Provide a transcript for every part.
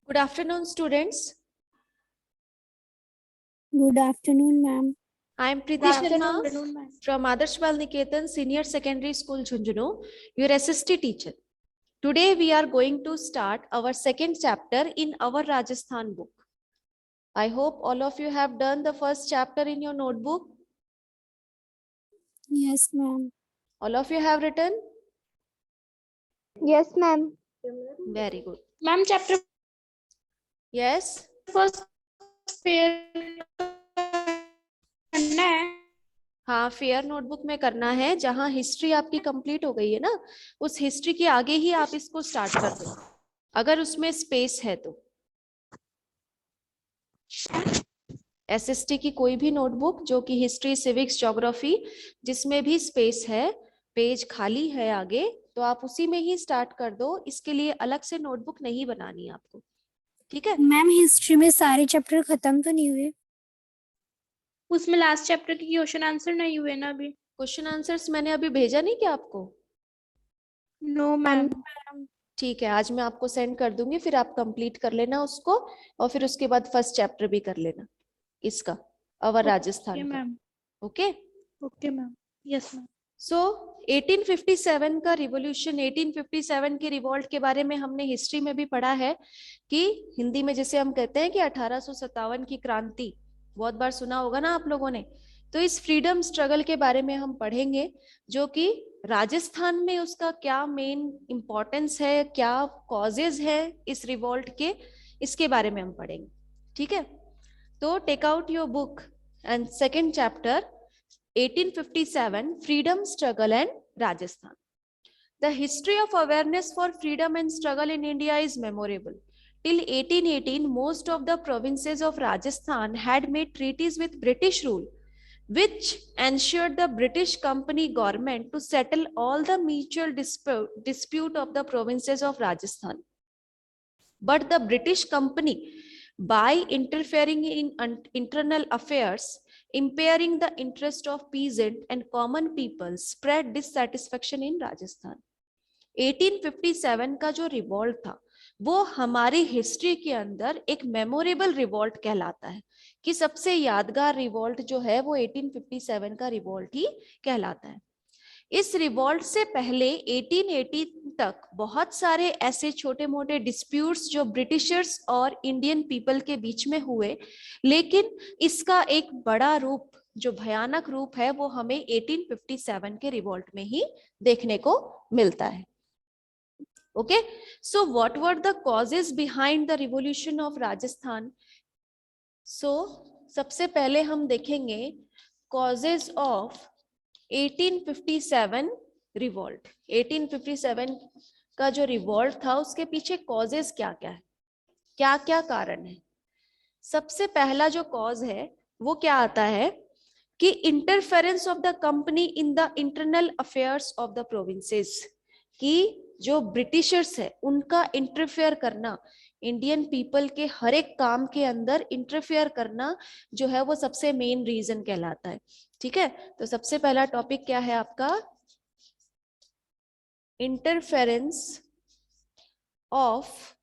Good afternoon, students. Good afternoon, ma'am. I am Preeti Good Sharma afternoon, ma'am. from Adarsh Bal Niketan Senior Secondary School, Jhunjhunu, your SST teacher. Today we are going to start our second chapter in our Rajasthan book. I hope all of you have done the first chapter in your notebook. Yes, ma'am. All of you have written? Yes, ma'am. Very good. Ma'am, chapter Yes. first pair करना है. हाँ, fair notebook में करना है. जहां history आपकी complete हो गई है ना, उस हिस्ट्री के आगे ही आप इसको स्टार्ट कर दो, अगर उसमें स्पेस है तो. एसएसटी की कोई भी नोटबुक जो कि हिस्ट्री, सिविक्स, ज्योग्राफी जिसमें भी स्पेस है, पेज खाली है आगे, तो आप उसी में ही स्टार्ट कर दो. इसके लिए अलग से नोटबुक नहीं बनानी आपको, ठीक है? मैम, हिस्ट्री में सारे चैप्टर खत्म तो नहीं हुए? उसमें लास्ट चैप्टर के क्वेश्चन आंसर नहीं हुए ना अभी. क्वेश्चन आंसर्स मैंने अभी भेजा नहीं क्या आपको? No ma'am. ठीक है, आज मैं आपको सेंड कर दूंगी, फिर आप कंप्लीट कर लेना उसको, और फिर उसके बाद फर्स्ट चैप्टर भी कर लेना इसका, अवर राजस्थान का. Ma'am. Okay okay ma'am. Yes ma'am. So 1857 का रिवॉल्यूशन, 1857 की रिवॉल्ट के बारे में हमने हिस्ट्री में भी पढ़ा है कि हिंदी में जिसे हम कहते हैं कि 1857 की क्रांति, बहुत बार सुना होगा ना आप लोगों ने. तो इस फ्रीडम स्ट्रगल के बारे में हम पढ़ेंगे, जो कि राजस्थान में उसका क्या मेन इंपॉर्टेंस है, क्या कॉजेज है इस रिवॉल्ट के, इसके बारे में हम पढ़ेंगे. ठीक है, तो take out your book and second chapter 1857 Freedom Struggle and Rajasthan. The history of awareness for freedom and struggle in India is memorable. Till 1818, most of the provinces of Rajasthan had made treaties with British rule, which ensured the British company government to settle all the mutual dispute of the provinces of Rajasthan. But the British company, by interfering in internal affairs, impairing the interest of peasant and common people, spread dissatisfaction in Rajasthan. 1857 का जो revolt था वो हमारी history के अंदर एक memorable revolt कहलाता है, कि सबसे यादगार रिवॉल्ट जो है वो 1857 का रिवॉल्ट ही कहलाता है. इस रिवॉल्ट से पहले 1880 तक बहुत सारे ऐसे छोटे मोटे डिस्प्यूट्स जो ब्रिटिशर्स और इंडियन पीपल के बीच में हुए, लेकिन इसका एक बड़ा रूप, जो भयानक रूप है, वो हमें 1857 के रिवॉल्ट में ही देखने को मिलता है. Okay, so what were the causes behind the revolution of Rajasthan? So सबसे पहले हम देखेंगे कॉजेस ऑफ 1857 रिवॉल्ट. 1857 का जो रिवॉल्ट था उसके पीछे कॉजेस क्या क्या है, क्या क्या कारण है? सबसे पहला जो कॉज है वो क्या आता है कि interference of the company in the internal affairs of the provinces, कि जो ब्रिटिशर्स है उनका इंटरफेयर करना, इंडियन पीपल के हर एक काम के अंदर इंटरफेयर करना जो है वो सबसे मेन रीजन कहलाता है. ठीक है, तो सबसे पहला टॉपिक क्या है आपका? Interference of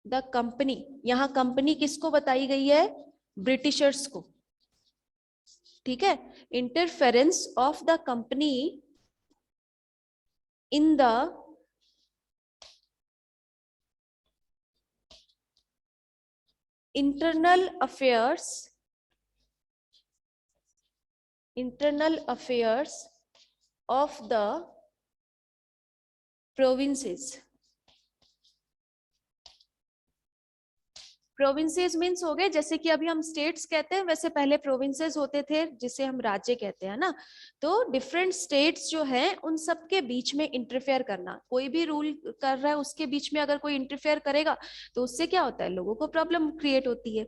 the company. यहां कंपनी किसको बताई गई है? ब्रिटिशर्स को. ठीक है, interference of the company in the internal affairs of the provinces. Provinces means हो गए, जैसे कि अभी हम स्टेट्स कहते हैं वैसे पहले प्रोविंसेस होते थे जिसे हम राज्य कहते हैं ना. तो डिफरेंट स्टेट्स जो हैं उन सब के बीच में इंटरफेयर करना, कोई भी रूल कर रहा है उसके बीच में अगर कोई इंटरफेयर करेगा तो उससे क्या होता है, लोगों को प्रॉब्लम क्रिएट होती है.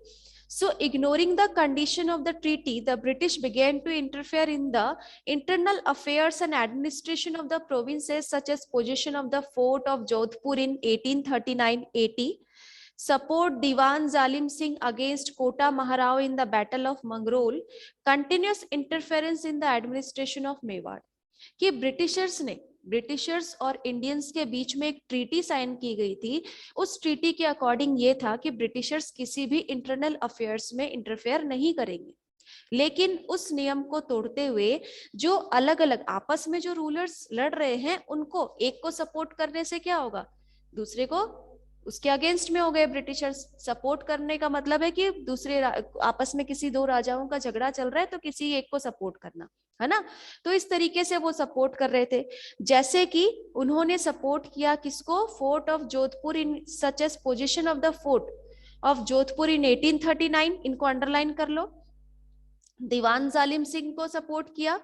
So, ignoring the condition of the treaty, the British began to interfere in the internal affairs and administration of the provinces, such as possession of the fort of Jodhpur in 1839-80, support Diwan Zalim Singh against Kota Maharao in the Battle of Mangrol, continuous interference in the administration of Mewar. कि Britishers ने Britishers और Indians के बीच में एक treaty sign की गई थी। उस ट्रीटी के अकॉर्डिंग ये था कि ब्रिटिशर्स किसी भी इंटरनल अफेयर्स में इंटरफेयर नहीं करेंगे, लेकिन उस नियम को तोड़ते हुए जो अलग अलग आपस में जो रूलर्स लड़ रहे हैं, उनको एक को सपोर्ट करने से क्या होगा, दूसरे को उसके अगेंस्ट में हो गए ब्रिटिशर्स। सपोर्ट करने का मतलब है कि दूसरे आपस में किसी दो राजाओं का झगड़ा चल रहा है तो किसी एक को सपोर्ट करना, है ना। तो इस तरीके से वो सपोर्ट कर रहे थे। जैसे कि उन्होंने सपोर्ट किया किसको, fort of Jodhpur in such as position of the fort of Jodhpur in 1839, इनको अंडरलाइन कर लो। दीवान जालिम सिंह को सपोर्ट किया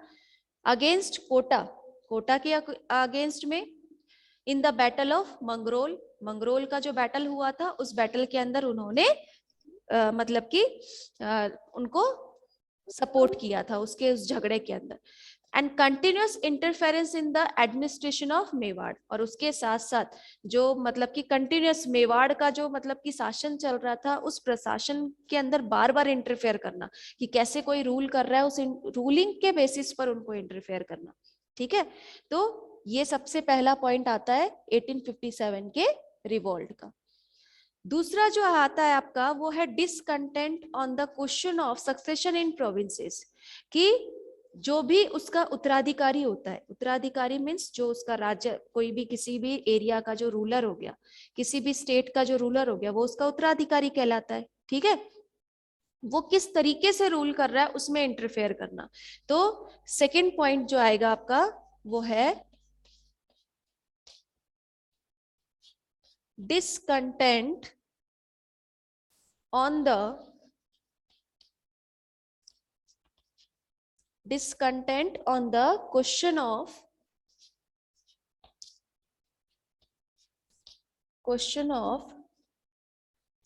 अगेंस्ट कोटा, कोटा के अगेंस्ट में in the battle of Mangrol, Mangrol का जो बैटल हुआ था उस बैटल के अंदर उन्होंने मतलब कि उनको सपोर्ट किया था उसके उस झगड़े के अंदर। And continuous interference in the administration of Mewar, और उसके साथ साथ जो मतलब कि कंटिन्यूअस मेवाड़ का जो मतलब कि शासन चल रहा था उस प्रशासन के अंदर बार बार इंटरफेयर करना, कि कैसे कोई रूल कर रहा है उस रूलिंग के बेसिस पर उनको इंटरफेयर करना। ठीक है, तो ये सबसे पहला पॉइंट आता है 1857 के रिवोल्ट का। दूसरा जो आता है आपका वो है discontent on the question of succession in provinces, कि जो भी उसका उत्तराधिकारी होता है, उत्तराधिकारी मीन्स जो उसका राज्य, कोई भी किसी भी एरिया का जो रूलर हो गया, किसी भी स्टेट का जो रूलर हो गया, वो उसका उत्तराधिकारी कहलाता है। ठीक है, वो किस तरीके से रूल कर रहा है उसमें इंटरफेयर करना। तो सेकेंड पॉइंट जो आएगा आपका वो है discontent on the question of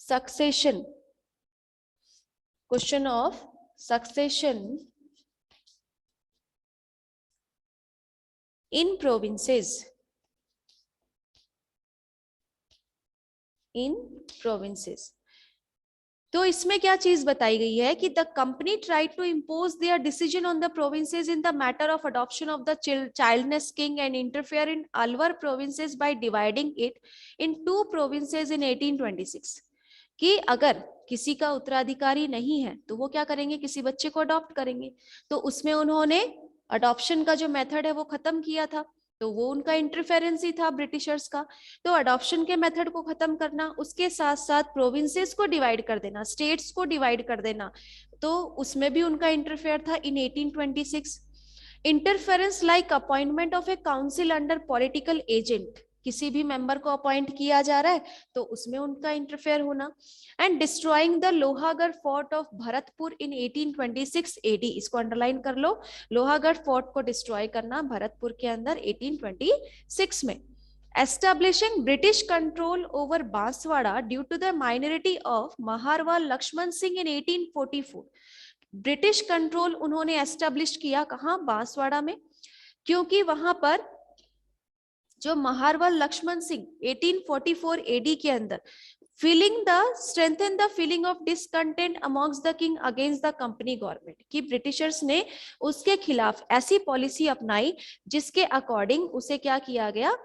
succession, question of succession in provinces, in provinces. तो इसमें क्या चीज बताई गई है कि the company tried to impose their decision on the provinces in the matter of adoption of the childless king and interfere in Alwar provinces by dividing it in 2 provinces in 1826, कि अगर किसी का उत्तराधिकारी नहीं है तो वो क्या करेंगे, किसी बच्चे को अडॉप्ट करेंगे। तो उसमें उन्होंने अडॉप्शन का जो मेथड है वो खत्म किया था, तो वो उनका इंटरफेरेंस ही था ब्रिटिशर्स का। तो अडॉप्शन के मेथड को खत्म करना, उसके साथ साथ प्रोविंसेस को डिवाइड कर देना, स्टेट्स को डिवाइड कर देना, तो उसमें भी उनका इंटरफेयर था इन 1826। Interference like appointment of A council under political agent, किसी भी मेंबर को अपॉइंट किया जा रहा है तो उसमें उनका इंटरफेयर होना। And destroying the Lohagarh fort of Bharatpur in 1826 AD, इसको अंडरलाइन कर लो, लोहागढ़ फोर्ट को डिस्ट्रॉय करना भरतपुर के अंदर 1826 में। Establishing British control over Banswara due to the minority of Maharawal Lakshman Singh in 1844, British control उन्होंने एस्टैब्लिश किया कहां, बांसवाड़ा में, क्योंकि वहां पर जो महारवाल लक्ष्मण सिंह 1844 एडी के अंदर strengthen the feeling of discontent amongst the king against the company government, कि ब्रिटिशर्स ने उसके खिलाफ ऐसी पॉलिसी अपनाई जिसके अकॉर्डिंग उसे क्या किया गया,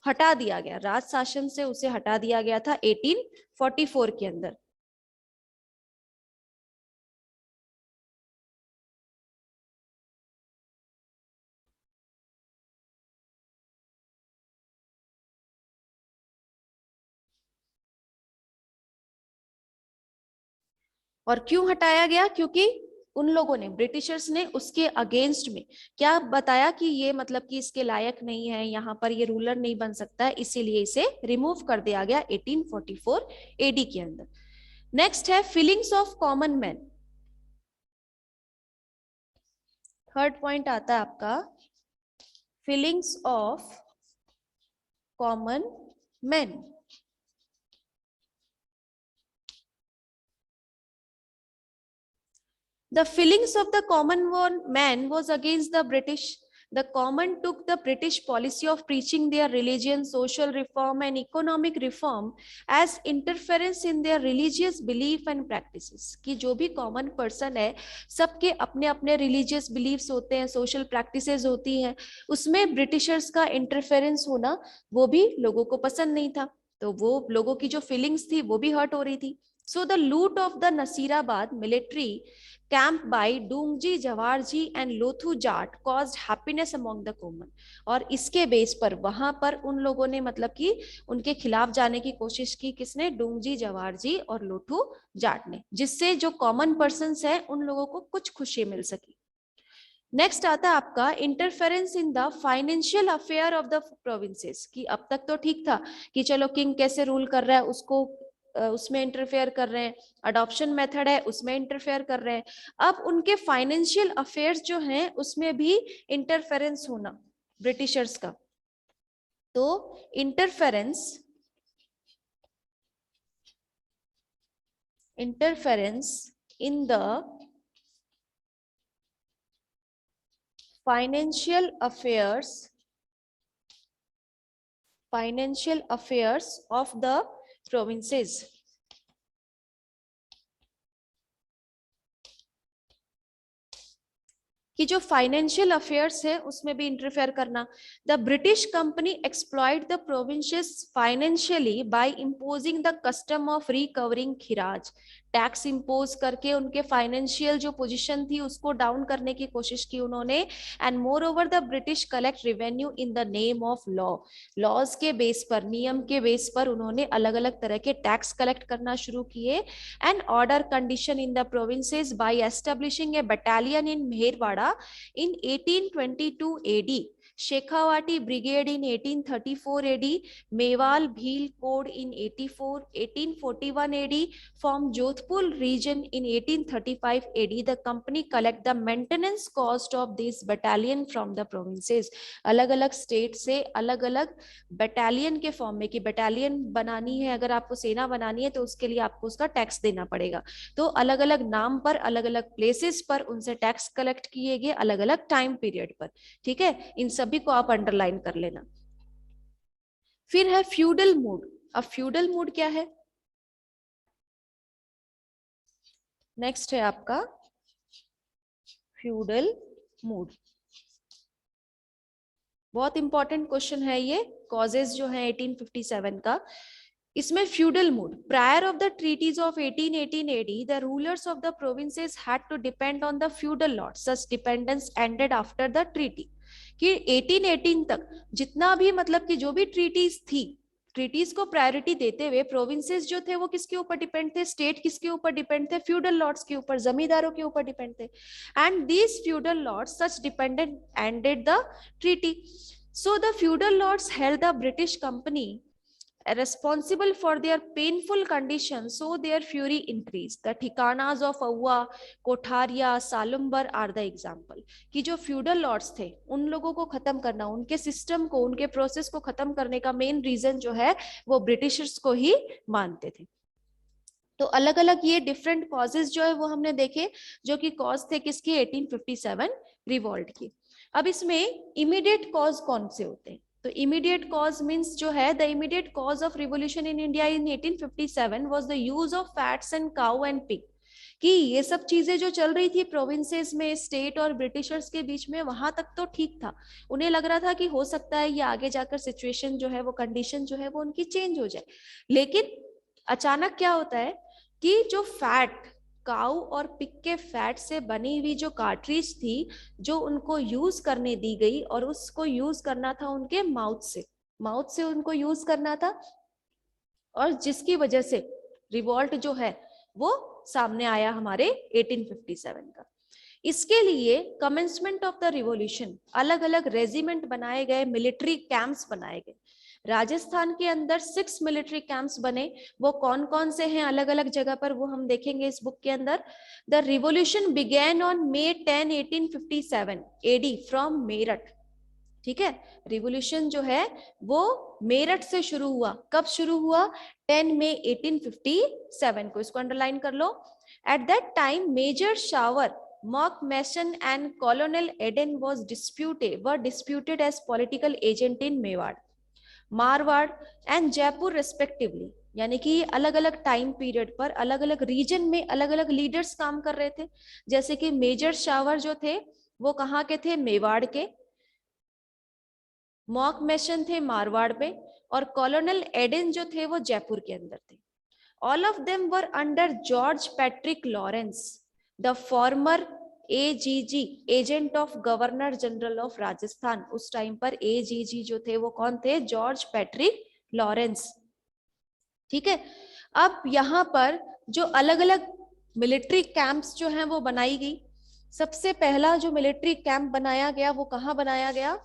हटा दिया गया, राज शासन से उसे हटा दिया गया था 1844 के अंदर। और क्यों हटाया गया, क्योंकि उन लोगों ने, ब्रिटिशर्स ने उसके अगेंस्ट में क्या बताया कि ये मतलब कि इसके लायक नहीं है, यहाँ पर ये रूलर नहीं बन सकता है, इसीलिए इसे रिमूव कर दिया गया 1844 एडी के अंदर। नेक्स्ट है feelings of common man. Third point आता है आपका feelings of common man. The feelings of the common man was against the British. The common took the British policy of preaching their religion, social reform and economic reform as interference in their religious belief and practices. कि जो भी common person है, सबके अपने अपने religious beliefs होते हैं, social practices होती हैं, उसमें Britishers का interference होना वो भी लोगों को पसंद नहीं था, तो वो लोगों की जो feelings थी वो भी hurt हो रही थी. So the loot of the Nasirabad military camp by Dungji Jawarji and Lothu Jat caused happiness among the common. और इसके बेस पर वहां पर उन लोगों ने मतलब कि उनके खिलाफ जाने की कोशिश की, किसने? डूंगजी जवारजी और लोथू जाट ने, जिससे जो कॉमन पर्सन्स हैं उन लोगों को कुछ खुशी मिल सकी. नेक्स्ट आता है आपका interference in the financial affair of the provinces. कि अब तक तो ठीक था कि चलो किंग कैसे रूल कर रहा है उसको उसमें इंटरफेयर कर रहे हैं, अडॉप्शन मेथड है उसमें इंटरफेयर कर रहे हैं. अब उनके फाइनेंशियल अफेयर्स जो हैं उसमें भी इंटरफेरेंस होना ब्रिटिशर्स का. तो interference in the financial affairs of the provinces. कि जो फाइनेंशियल अफेयर्स है उसमें भी इंटरफेयर करना. The British company exploit the provinces financially by imposing the custom of recovering खिराज. टैक्स इंपोज करके उनके फाइनेंशियल जो पोजीशन थी उसको डाउन करने की कोशिश की उन्होंने. And moreover the British collect revenue in the name of law. Laws के बेस पर, नियम के बेस पर उन्होंने अलग अलग तरह के टैक्स कलेक्ट करना शुरू किए. And order condition in the provinces by establishing a battalion in Merwara in 1822 AD, Shekhawati Brigade in 1834 AD, Mewal Bhil Code in 1841 AD, from Jodhpur region in 1835 AD. The company collect the maintenance cost of this battalion from the provinces. अलग अलग state से अलग अलग battalion के form में, कि battalion बनानी है, अगर आपको सेना बनानी है तो उसके लिए आपको उसका टैक्स देना पड़ेगा. तो अलग अलग नाम पर, अलग अलग प्लेसेस पर उनसे टैक्स कलेक्ट किए गए अलग अलग टाइम पीरियड पर. ठीक है, इन सभी को आप अंडरलाइन कर लेना. फिर है फ्यूडल मूड. अब फ्यूडल मूड क्या है? नेक्स्ट है आपका फ्यूडल मूड. बहुत इंपॉर्टेंट क्वेश्चन है ये. कॉजेज जो है 1857 का, इसमें feudal mood. Prior of the treaties of 1818 AD, the rulers of the provinces had to depend on the feudal lords. Such dependence ended after the treaty. कि 1818 तक जितना भी मतलब कि जो भी ट्रीटीज थी, ट्रीटीज को प्रायोरिटी देते हुए प्रोविंसेस जो थे वो किसके ऊपर डिपेंड थे? स्टेट किसके ऊपर डिपेंड थे? फ्यूडल लॉर्ड्स के ऊपर, जमींदारों के ऊपर डिपेंड थे. And these feudal lords such dependent ended the treaty. So the feudal Lord's held the British company responsible for their painful condition, so their fury increased. The thikanas of Auwa, Kotharia, Salumbar are the example. कि जो feudal lords थे उन लोगों को खत्म करना, उनके system को, उनके प्रोसेस को खत्म करने का मेन रीजन जो है वो ब्रिटिशर्स को ही मानते थे. तो अलग अलग ये डिफरेंट कॉजेज जो है वो हमने देखे, जो कि कॉज थे किसके? 1857 रिवॉल्ट की. अब इसमें इमीडिएट कॉज कौन से होते हैं? तो इमीडिएट कॉज मींस जो है, the immediate cause of revolution in India in 1857 was the use of fats and cow and pig. कि ये सब चीजें जो चल रही थी प्रोविंसेस में, स्टेट और ब्रिटिशर्स के बीच में, वहां तक तो ठीक था. उन्हें लग रहा था कि हो सकता है ये आगे जाकर सिचुएशन जो है वो, कंडीशन जो है वो उनकी चेंज हो जाए. लेकिन अचानक क्या होता है कि जो फैट, काऊ और पिग के फैट से बनी हुई जो कार्ट्रिज थी, जो उनको यूज करने दी गई, और उसको यूज करना था उनके माउथ से उनको यूज करना था, और जिसकी वजह से रिवॉल्ट जो है वो सामने आया हमारे 1857 का. इसके लिए कमेंसमेंट ऑफ द रिवॉल्यूशन अलग अलग रेजिमेंट बनाए गए, मिलिट्री कैंप्स बनाए गए. राजस्थान के अंदर 6 मिलिट्री कैंप्स बने. वो कौन कौन से हैं अलग अलग जगह पर, वो हम देखेंगे इस बुक के अंदर. The revolution began on May 10, 1857 AD from Meerut. ठीक है, रिवॉल्यूशन जो है वो मेरठ से शुरू हुआ. कब शुरू हुआ? 10 May 1857 को. इसको अंडरलाइन कर लो. At that time major Shower Mock Mason and Colonel Eden were disputed as political agent in Mewar, Marwar and Jaipur respectively, यानी कि अलग अलग टाइम पीरियड पर अलग अलग रीजन में अलग अलग लीडर्स काम कर रहे थे। जैसे कि मेजर शावर जो थे वो कहाँ के थे, मेवाड़ के, मॉक मेशन थे मारवाड़ में, और कॉलोनल एडन जो थे वो जयपुर के अंदर थे। All of them were under George Patrick Lawrence, the former AGG, agent of governor general of Rajasthan. उस टाइम पर एजीजी जो थे वो कौन थे, जॉर्ज पैट्रिक लॉरेंस। ठीक है, अब यहाँ पर जो अलग अलग मिलिट्री कैंप्स जो हैं वो बनाई गई। सबसे पहला जो मिलिट्री कैंप बनाया गया वो कहाँ बनाया गया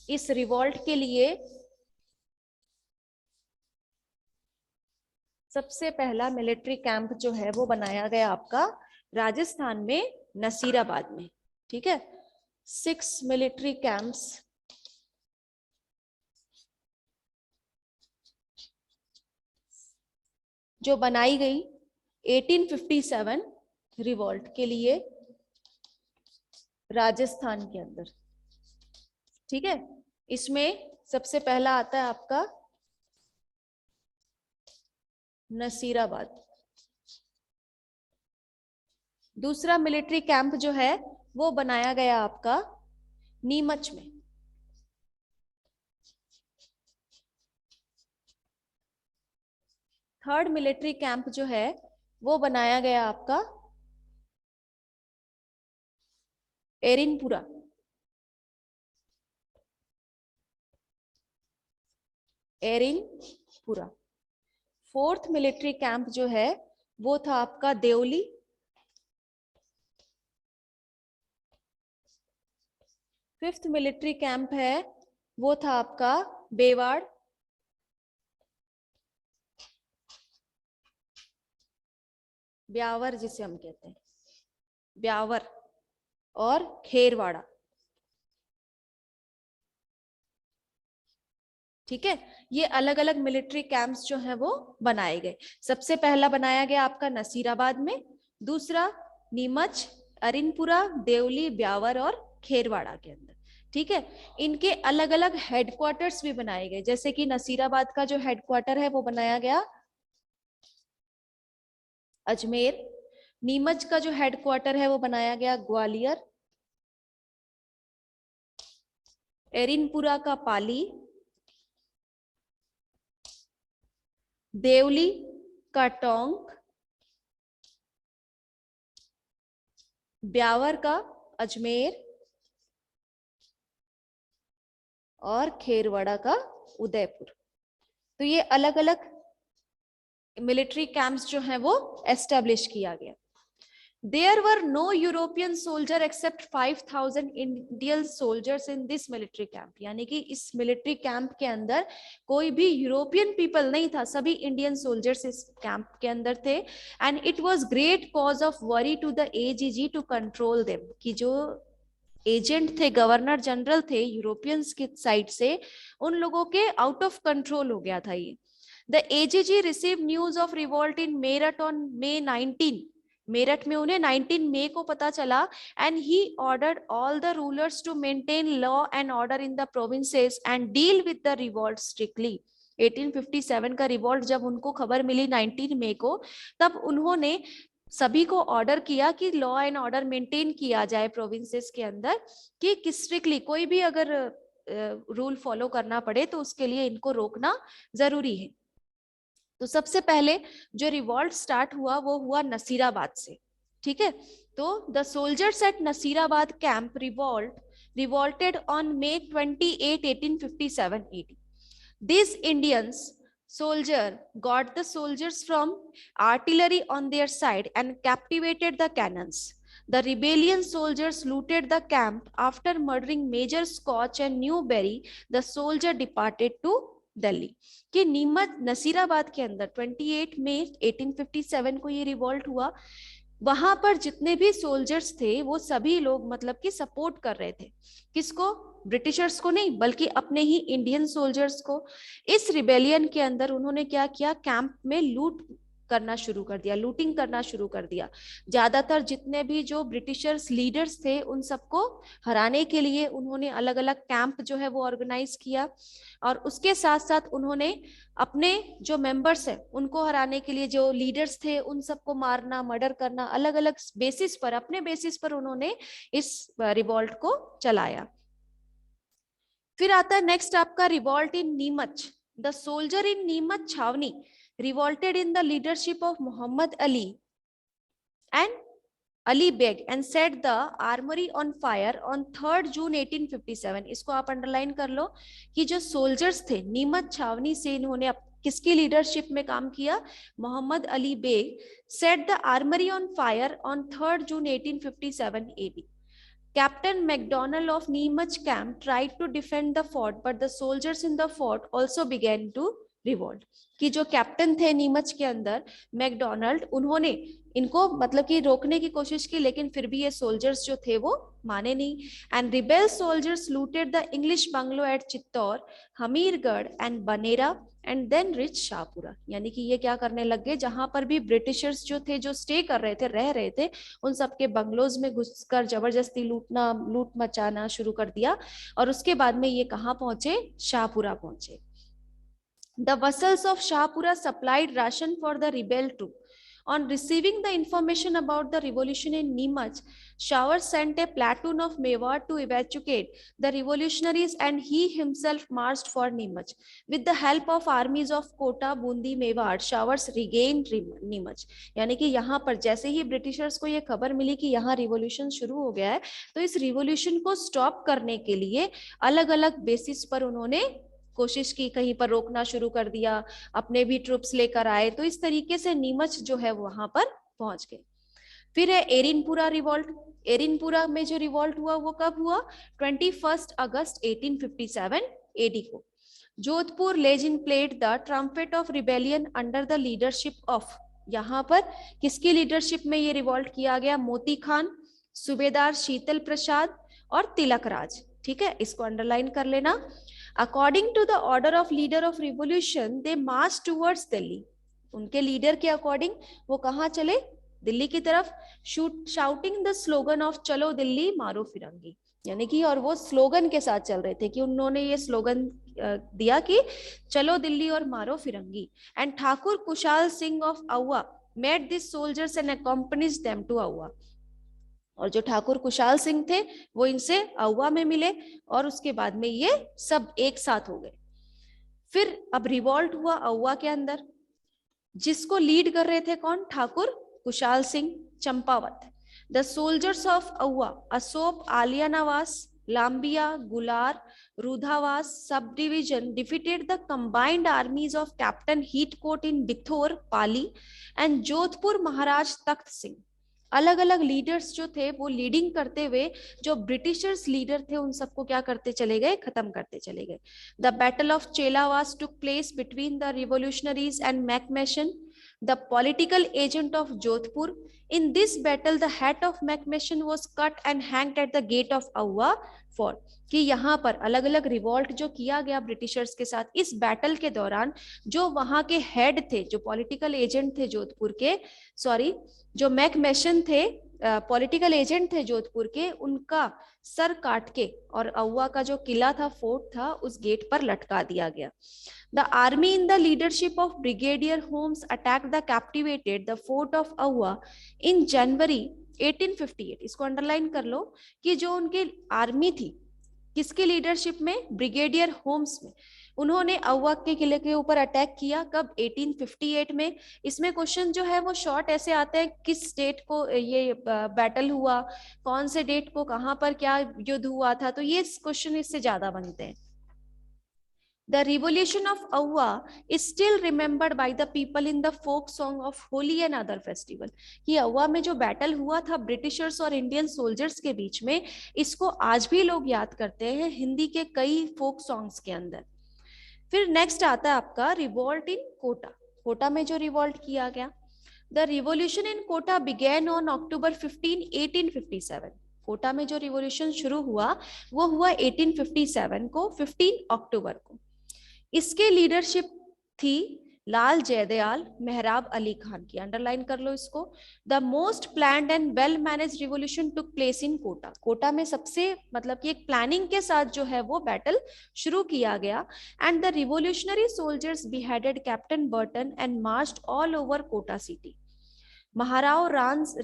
इस रिवॉल्ट के लिए, सबसे पहला मिलिट्री कैंप जो है वो बनाया गया आपका राजस्थान में, नसीराबाद में। ठीक है, 6 मिलिट्री कैंप्स जो बनाई गई 1857 रिवॉल्ट के लिए राजस्थान के अंदर। ठीक है, इसमें सबसे पहला आता है आपका नसीराबाद। दूसरा मिलिट्री कैंप जो है वो बनाया गया आपका नीमच में। थर्ड मिलिट्री कैंप जो है वो बनाया गया आपका Erinpura. Erinpura. Fourth military camp जो है वो था आपका देवली। फिफ्थ मिलिट्री कैंप है वो था आपका बेवाड़। ब्यावर जिसे हम कहते हैं, ब्यावर और खेरवाड़ा। ठीक है, ये अलग अलग मिलिट्री कैंप्स जो हैं वो बनाए गए। सबसे पहला बनाया गया आपका नसीराबाद में, दूसरा नीमच, अरिनपुरा, देवली, ब्यावर और खेरवाड़ा के अंदर। ठीक है, इनके अलग अलग हेडक्वार्टर्स भी बनाए गए। जैसे कि नसीराबाद का जो हेडक्वार्टर है वो बनाया गया अजमेर, नीमच का जो हेडक्वार्टर है वो बनाया गया ग्वालियर, एरिनपुरा का पाली, देवली का टोंक, ब्यावर का अजमेर और खेरवाड़ा का उदयपुर। तो ये अलग अलग मिलिट्री कैंप्स जो हैं वो एस्टेब्लिश किया गया। There were no European soldier except 5,000 Indian soldiers in this military camp. यानी कि इस मिलिट्री कैंप के अंदर कोई भी यूरोपियन पीपल नहीं था, सभी इंडियन सोल्जर्स इस कैंप के अंदर थे। And it was great cause of worry to the AGG to control them, कि जो एजेंट थे, गवर्नर जनरल थे यूरोपियंस की साइड से, उन लोगों के आउट ऑफ कंट्रोल हो गया था ये। The AGG receive news of revolt in Meerut on May 19। Meerut में उन्हें 19 मई को पता चला। And he ordered all the rulers to maintain law and order in the provinces and deal with the revolt strictly. 1857 का रिवॉल्ट जब उनको खबर मिली 19 मई को, तब उन्होंने सभी को ऑर्डर किया कि लॉ एंड ऑर्डर मेंटेन किया जाए प्रोविंसेस के अंदर, कि स्ट्रिक्टली कोई भी अगर रूल फॉलो करना पड़े तो उसके लिए इनको रोकना जरूरी है। तो सबसे पहले जो रिवॉल्ट स्टार्ट हुआ वो हुआ नसीराबाद से। ठीक है, तो the soldiers at Nasirabad camp revolted on May 28, 1857 AD. These Indians soldier got the soldiers from artillery on their side and captivated the cannons. The rebellion soldiers looted the camp. After murdering Major Scotch and Newberry, the soldier departed to Delhi. कि नीमच नसीराबाद के अंदर 28 मई 1857 को ये revolt हुआ। वहां पर जितने भी सोल्जर्स थे वो सभी लोग मतलब कि सपोर्ट कर रहे थे, किसको, ब्रिटिशर्स को नहीं बल्कि अपने ही इंडियन सोल्जर्स को। इस रिबेलियन के अंदर उन्होंने क्या किया, कैंप में लूट करना शुरू कर दिया, लूटिंग करना शुरू कर दिया। ज्यादातर जितने भी जो ब्रिटिशर्स लीडर्स थे उन सबको हराने के लिए उन्होंने अलग अलग कैंप जो है वो ऑर्गेनाइज किया, और उसके साथ साथ उन्होंने अपने जो मेंबर्स हैं उनको हराने के लिए जो लीडर्स थे उन सबको मारना, मर्डर करना, अलग अलग बेसिस पर, अपने बेसिस पर उन्होंने इस रिवॉल्ट को चलाया। फिर आता है नेक्स्ट आपका revolt in Neemuch. The soldier इन नीमच छावनी revolted in the leadership of Muhammad Ali and Ali Beg and set the armory on fire on 3rd June 1857। इसको आप अंडरलाइन कर लो कि जो सोल्जर्स थे नीमच छावनी से, इन्होंने किसकी लीडरशिप में काम किया? Mohammad Ali Beg set the armoury on fire on 3rd June 1857 AD। Captain MacDonald of Neemach camp tried to defend the fort, but the soldiers in the fort also began to revolt। कि जो कैप्टन थे नीमच के अंदर McDonald, उन्होंने इनको मतलब कि रोकने की कोशिश की, लेकिन फिर भी ये सोल्जर्स जो थे वो माने नहीं। And rebel soldiers looted the English bungalow at Chittor, Hamirgarh and Banera and then reach Shahpura. यानी कि ये क्या करने लग गए, जहां पर भी ब्रिटिशर्स जो थे, जो स्टे कर रहे थे, रह रहे थे, उन सबके बंगलोज में घुसकर जबरदस्ती लूट मचाना शुरू कर दिया। और उसके बाद में ये कहाँ पहुंचे? शाहपुरा पहुंचे। The vassals of Shahpura supplied ration for the rebel troop. On receiving the information about the revolution in Neemach, Shawar sent a platoon of Mewar to evacuate the revolutionaries, and he himself marched for Neemach. With the help of armies of Kota, Bundi, Mewar, Shawar regained Neemach। यानी कि यहाँ पर जैसे ही Britishers को ये खबर मिली कि यहाँ रिवॉल्यूशन शुरू हो गया है, तो इस रिवॉल्यूशन को स्टॉप करने के लिए अलग अलग बेसिस पर उन्होंने कोशिश की, कहीं पर रोकना शुरू कर दिया, अपने भी ट्रूप्स लेकर आए। तो इस तरीके से नीमच जो है वहां पर पहुंच गए। फिर है एरिनपुरा रिवॉल्ट। एरिनपुरा में जो रिवॉल्ट हुआ वो कब हुआ? 21 अगस्त 1857 एडी को। Jodhpur legion played the trumpet of rebellion under the leadership of, यहाँ पर किसकी लीडरशिप में ये रिवॉल्ट किया गया? मोती खान, सूबेदार शीतल प्रसाद और तिलक राज। ठीक है, इसको अंडरलाइन कर लेना। According to the order of leader of revolution, they marched towards Delhi। उनके लीडर के अकॉर्डिंग वो कहाँ चले? दिल्ली की तरफ। shouting the slogan of चलो दिल्ली मारो फिरंगी, यानी कि और वो स्लोगन के साथ चल रहे थे कि उन्होंने ये स्लोगन दिया कि चलो दिल्ली और मारो फिरंगी। And Thakur Kushal Singh of Auwa met these soldiers and accompanied them to Auwa. और जो ठाकुर कुशाल सिंह थे वो इनसे आउवा में मिले और उसके बाद में ये सब एक साथ हो गए। फिर अब रिवॉल्ट हुआ आउवा के अंदर, जिसको लीड कर रहे थे कौन? Thakur Kushal Singh Champawat. The soldiers of Auwa Asop, Aliyanawas, Lambiya, Gular, Rudhawas subdivision defeated the combined armies of captain Heathcote in Bithor, Pali and Jodhpur Maharaj Takht Singh. अलग अलग लीडर्स जो थे वो लीडिंग करते हुए जो ब्रिटिशर्स लीडर थे उन सबको क्या करते चले गए? खत्म करते चले गए। The battle of Chelawas took place between the revolutionaries and Mackmason, the political agent of Jodhpur. In this battle the head of Mackmason was cut and hanged at the gate of Auwa fort. कि यहाँ पर अलग अलग रिवॉल्ट जो किया गया Britishers के साथ, इस बैटल के दौरान जो वहां के हेड थे, जो पॉलिटिकल एजेंट थे जोधपुर के, सॉरी जो मैकमेशन थे, पॉलिटिकल एजेंट थे जोधपुर के, उनका सर काट के और आउवा का जो किला था, फोर्ट था, उस गेट पर लटका दिया गया। The army in the leadership of brigadier Holmes attack the captivated the fort of Auwa in January 1858। इसको अंडरलाइन कर लो कि जो उनकी आर्मी थी किसकी लीडरशिप में? ब्रिगेडियर होम्स में। उन्होंने आउवा के किले के ऊपर अटैक किया कब? 1858 में। इसमें क्वेश्चन जो है वो शॉर्ट ऐसे आता है, किस डेट को ये बैटल हुआ, कौन से डेट को, कहां पर क्या युद्ध हुआ था, तो ये क्वेश्चन इससे ज्यादा बनते हैं। The revolution of Awa is still remembered by the people in the folk song of Holi and other festival। कि अवा में जो बैटल हुआ था ब्रिटिशर्स और इंडियन सोल्जर्स के बीच में, इसको आज भी लोग याद करते हैं हिंदी के कई फोक सॉन्ग्स के अंदर। फिर नेक्स्ट आता है आपका रिवॉल्ट इन कोटा। कोटा में जो रिवॉल्ट किया गया, the revolution in Kota began on October 15, 1857। Kota में जो रिवोल्यूशन शुरू हुआ वो हुआ 1857 को, 15 अक्टूबर को। इसके लीडरशिप थी लाल जयदयाल मेहराब अली खान की, अंडरलाइन कर लो इसको। The most planned and well manage revolution took place in Kota, Kota में सबसे मतलब कि एक प्लानिंग के साथ जो है वो बैटल शुरू किया गया। And the revolutionary soldiers beheaded captain Burton and marched all over Kota city. Maharao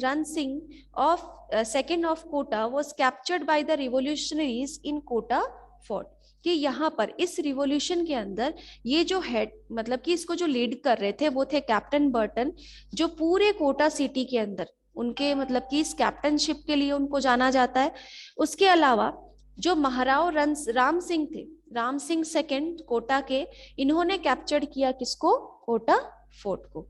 Ran Singh of second of Kota was captured by the revolutionaries in Kota fort। कि यहाँ पर इस रिवॉल्यूशन के अंदर ये जो हेड मतलब कि इसको जो लीड कर रहे थे वो थे कैप्टन बर्टन, जो पूरे कोटा सिटी के अंदर उनके मतलब कि इस कैप्टनशिप के लिए उनको जाना जाता है। उसके अलावा जो महाराव राम सिंह थे, राम सिंह सेकंड कोटा के, इन्होंने कैप्चर किया किसको? कोटा फोर्ट को।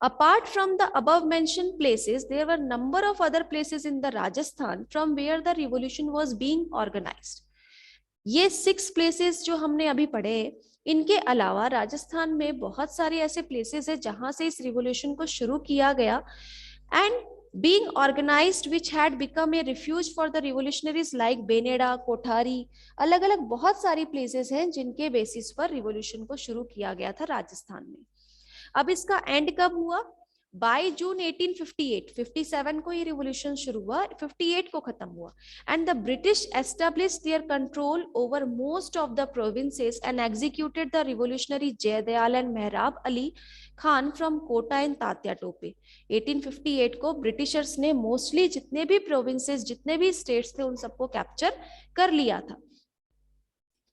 Apart from the above mentioned places, there were number of other places in the Rajasthan from where the revolution was being organized. ये 6 places जो हमने अभी पढ़े, इनके अलावा राजस्थान में बहुत सारे ऐसे places है जहां से इस revolution को शुरू किया गया and being organized which had become a refuge for the revolutionaries like बेनेडा, Kothari, अलग अलग बहुत सारी places हैं जिनके basis पर revolution को शुरू किया गया था राजस्थान में। अब इसका एंड कब हुआ? बाय जून 1858, 57 को ये रिवॉल्यूशन शुरू हुआ, 58 को खत्म हुआ। And the British established their control over most of the provinces and executed the revolutionary Jaidayal and Mehrab Ali Khan from Kota and Tatya Tope. 1858 को ब्रिटिशर्स ने मोस्टली जितने भी प्रोविंसेस, जितने भी स्टेट्स थे, उन सबको कैप्चर कर लिया था।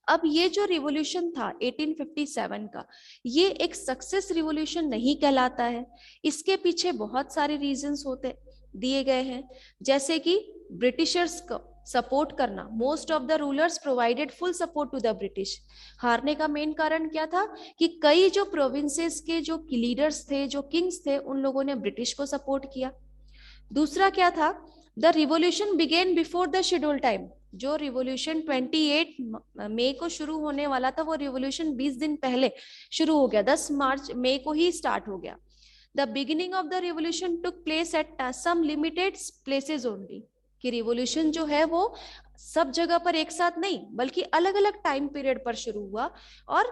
अब ये जो रिवॉल्यूशन था 1857 का, ये एक सक्सेस रिवॉल्यूशन नहीं कहलाता है। इसके पीछे बहुत सारे रीजंस होते दिए गए हैं, जैसे कि ब्रिटिशर्स को सपोर्ट करना। Most of the rulers provided full support to the British. हारने का मेन कारण क्या था कि कई जो प्रोविंसेस के जो लीडर्स थे, जो किंग्स थे, उन लोगों ने ब्रिटिश को सपोर्ट किया। दूसरा क्या था? The revolution began before the schedule time. जो रिवॉल्यूशन 28 मई को शुरू होने वाला था, वो रिवॉल्यूशन 20 दिन पहले शुरू हो गया, 10 मार्च मई को ही स्टार्ट हो गया। The beginning of the revolution took place at some limited places only. कि रिवॉल्यूशन जो है वो सब जगह पर एक साथ नहीं, बल्कि अलग अलग टाइम पीरियड पर शुरू हुआ, और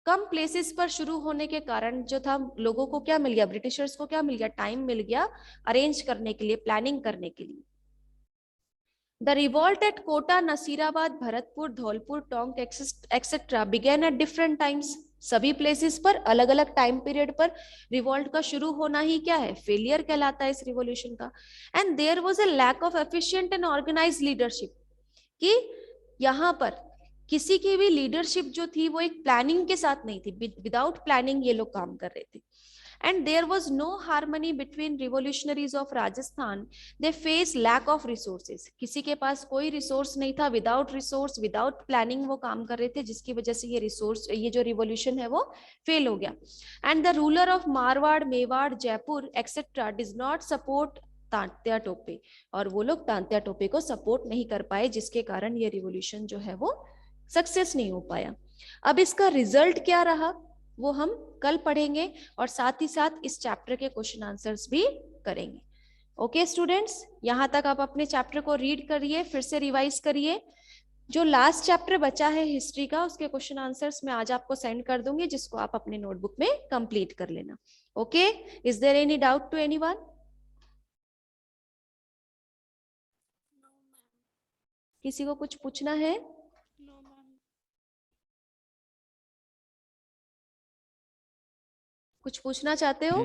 कम प्लेसेस पर शुरू होने के कारण जो था, लोगों को क्या मिल गया? ब्रिटिशर्स को क्या मिल गया? टाइम मिल गया अरेंज करने के लिए, प्लानिंग करने के लिए। The revolt at Kota, Nasirabad, Bharatpur, Dholpur, Tonk, etc. began at different times. सभी प्लेसेस पर अलग अलग टाइम पीरियड पर रिवॉल्ट का शुरू होना ही क्या है? फेलियर कहलाता है इस रिवॉल्यूशन का। And there was a lack of efficient and organised leadership. कि यहाँ पर किसी की भी लीडरशिप जो थी वो एक प्लानिंग के साथ नहीं थी, विदाउट प्लानिंग ये लोग काम कर रहे थे। And there was no harmony between revolutionaries of Rajasthan. They faced lack of resources. किसी के पास कोई रिसोर्स नहीं था, विदाउट रिसोर्स, विदाउट प्लानिंग वो काम कर रहे थे, जिसकी वजह से ये जो रिवॉल्यूशन है वो फेल हो गया। And the ruler of Marwar, Mewar, Jaipur etcetera does not support Tantya Tope, और वो लोग तांत्या टोपे को सपोर्ट नहीं कर पाए, जिसके कारण ये रिवॉल्यूशन जो है वो सक्सेस नहीं हो पाया। अब इसका रिजल्ट क्या रहा वो हम कल पढ़ेंगे, और साथ ही साथ इस चैप्टर के क्वेश्चन आंसर्स भी करेंगे। ओके स्टूडेंट्स, यहाँ तक आप अपने चैप्टर को रीड करिए, फिर से रिवाइज करिए। जो लास्ट चैप्टर बचा है हिस्ट्री का, उसके क्वेश्चन आंसर्स मैं आज आपको सेंड कर दूंगी, जिसको आप अपने नोटबुक में कंप्लीट कर लेना। Okay, is there any doubt to anyone? किसी को कुछ पूछना है? कुछ पूछना चाहते हो?